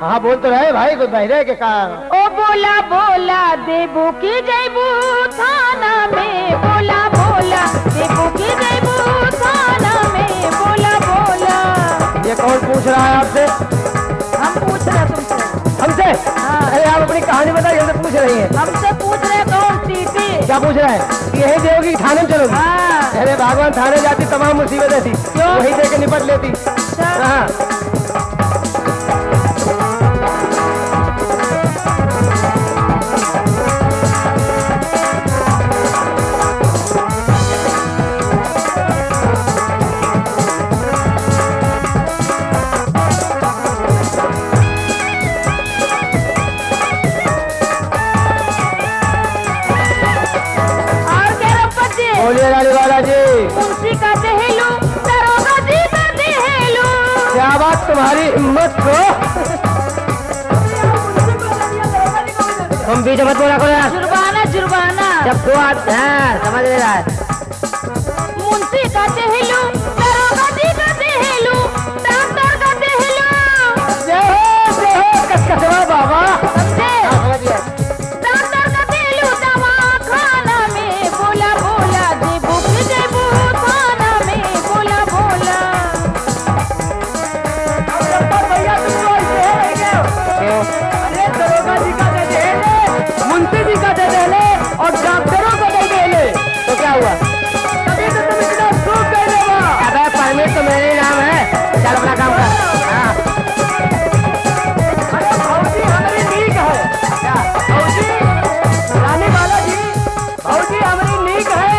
हाँ बोल तो रहे भाई, कुछ बहरे के कारण। ओ बोला बोला देबू की जयबू थाना में, बोला बोला देबू की जयबू थाना में, बोला बोला। ये कौन पूछ रहा है आपसे? हम पूछ रहे तुमसे। हमसे? हाँ। अरे आप अपनी कहानी बताइए, हमसे पूछ रही हैं। हमसे पूछ रहे कौन टीटी? क्या पूछ रहे हैं? यही देवगी थाने में चलोगी? हाँ। अरे भगवान, थाने जाती तमाम मुसीबतें थी, क्यों? वही दे के निपट लेती। हाँ। बोलिए रानी वाला जी। मुंशी का दहेलू, दरोगा जी का दहेलू। क्या बात तुम्हारी हिम्मत को। तुम बीच मत बोला करो यार। जुर्माना जुर्माना। जब दो समझ नहीं रहा है। मुंशी का दहेलू, दरोगा जी का दहेलू, डॉक्टर का दहेलू। जय हो कचकचवा बाबा। समझे? समझ गया। डॉक्टर का दहेलू दवाखाना में, बोला बोला देबू की जयबू थाना में, बोला बोला। भैया तुम ऐसे रह गए। अरे दरोगा जी का दे दे, मुंशी जी का दे दे और डॉक्टरों को दे दे, तो क्या हुआ? तभी तो तुम इतना सूख गए ना। अबे परमिट तो मेरे ही नाम है, चल अपना काम कर। हाँ। अरे भौजी हमारी नीक है। क्या भौजी? रानी वाला जी, भौजी हमारी नीक है।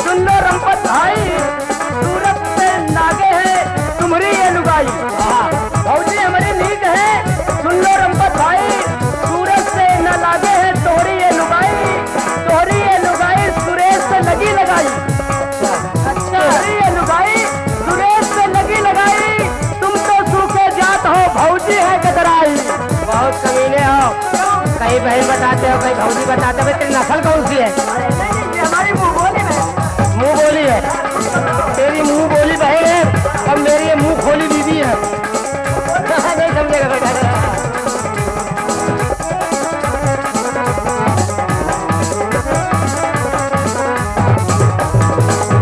सुन लो रंपत भाई, सूरत से नागे है तुम्हारी ये लुगाई। भौजी हमारी नीक है, सुन लो रंपत भाई, सूरत से न लागे है तोहरी ये लुगाई, तोहरी ये लुगाई सुरेश से लगी लगाई। अच्छा, तोहरी ये लुगाई सुरेश से लगी लगाई, तुम तो सूखे जात हो, भौजी है कतराई। बहुत कमीने हो, कहीं बहन बताते हो, कहीं भौजी बताते हो। तेरी नस्ल कौन सी है? हमारी मुंह बोली है। मुंह बोली है? तेरी मुंह बोली बहन है और मेरी ये मुंह खोली बीवी है। नहीं समझेगा बेटा।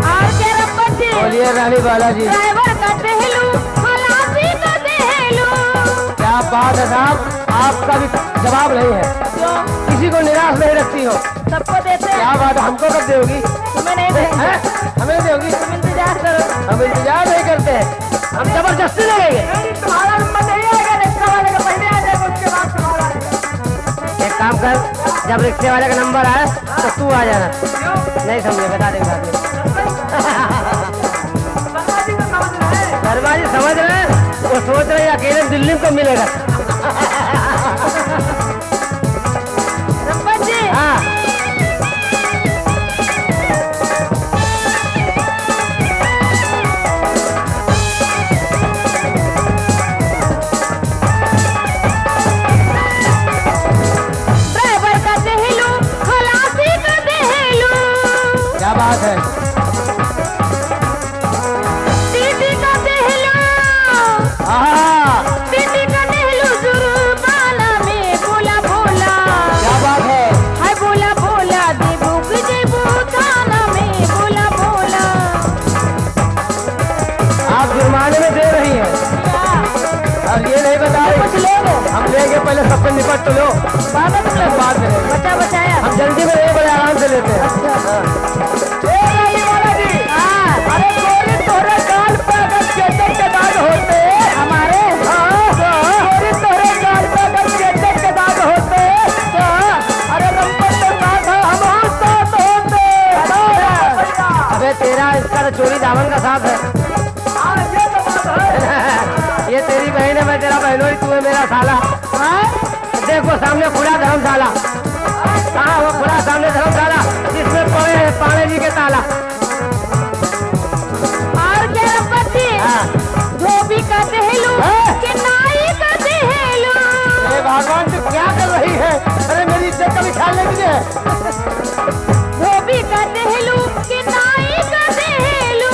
और क्या रब्बत जी? बोलिए रानी बालाजी। ड्राइवर का दहेलू, खलासी का दहेलू। क्या बात है साहब, आपका भी जवाब नहीं है। क्यों? किसी को निराश नहीं रखती हो। सबको देते हैं। क्या बात है, हमको कब दोगी? तुम्हें नहीं देंगे। हमें दोगी? तुम इंतजार करो। हम इंतजार नहीं करते हैं, हम जबरदस्ती लगेंगे। तुम्हारा नंबर नहीं आएगा, रिक्शा वाले का पहले आ जाएगा, उसके बाद तुम्हारा आएगा। एक काम कर, जब रिक्शे वाले का नंबर आए तो तू आ जाना। नहीं समझे, बता देंगे बाद में। दरबारी समझ रहे हैं, वो सोच रहे हैं अकेले दिल्ली को मिलेगा। रब्बत जी। हाँ। ड्राइवर का दहेलू, खलासी का दहेलू। क्या बात है? दीदी का दहेलू, हाँ। दीदी का दहेलू जुर्माना में, बोला बोला। क्या बात है? हाय बोला बोला देबू की जयबू थाना में, बोला बोला। आप जुर्माने में दे रही हैं और ये नहीं बता रहे कुछ लोग हम लेंगे, पहले सबसे निपट तो लो, बाद में लेंगे। बचा बचाया। हम जल्दी में नहीं, बड़े आराम से लेते हैं। ए रानी वाला जी। हाँ। अरे गोरी तोरे गाल पे अगर चेचक के दाग होते, हमारे गोरी तोरे गाल पे अगर चेचक के दाग होते तो अरे रंपत तो ना था, हम साथ होते। अबे तेरा इसका तो चोरी दामन का साथ है। ये तो बात है। ये तेरी बहन है, मैं तेरा बहनोई, तू है मेरा साला। देखो सामने खुला धर्मशाला। कहाँ वो खुला सामने धर्मशाला जिसमें पड़े हैं पाणे जी के ताला। और क्या रब्बत जी? हाँ। धोबी का दहेलू, कि नाई का दहेलू। अरे भगवान तू क्या कर रही है? अरे मेरी इज्जत का भी ख्याल नहीं तुझे? धोबी का दहेलू, कि नाई का दहेलू।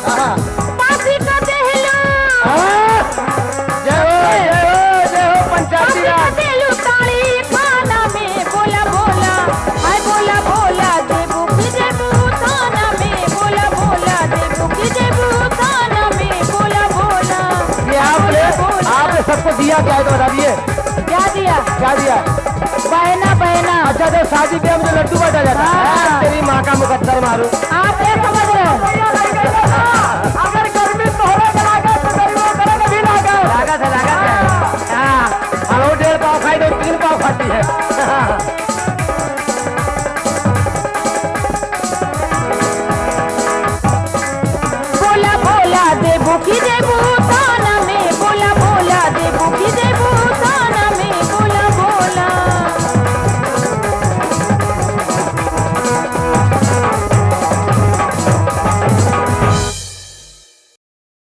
हाँ। पासी का दहेलू। हाँ। जय हो बोला बोला देबू की जेबू थाना में बोला बोला देबू की जेबू थाना में बोला बोला। ये आपने सबको दिया क्या है तो बता दिए। क्या दिया? क्या दिया? बहना बहना। अच्छा तो शादी ब्याह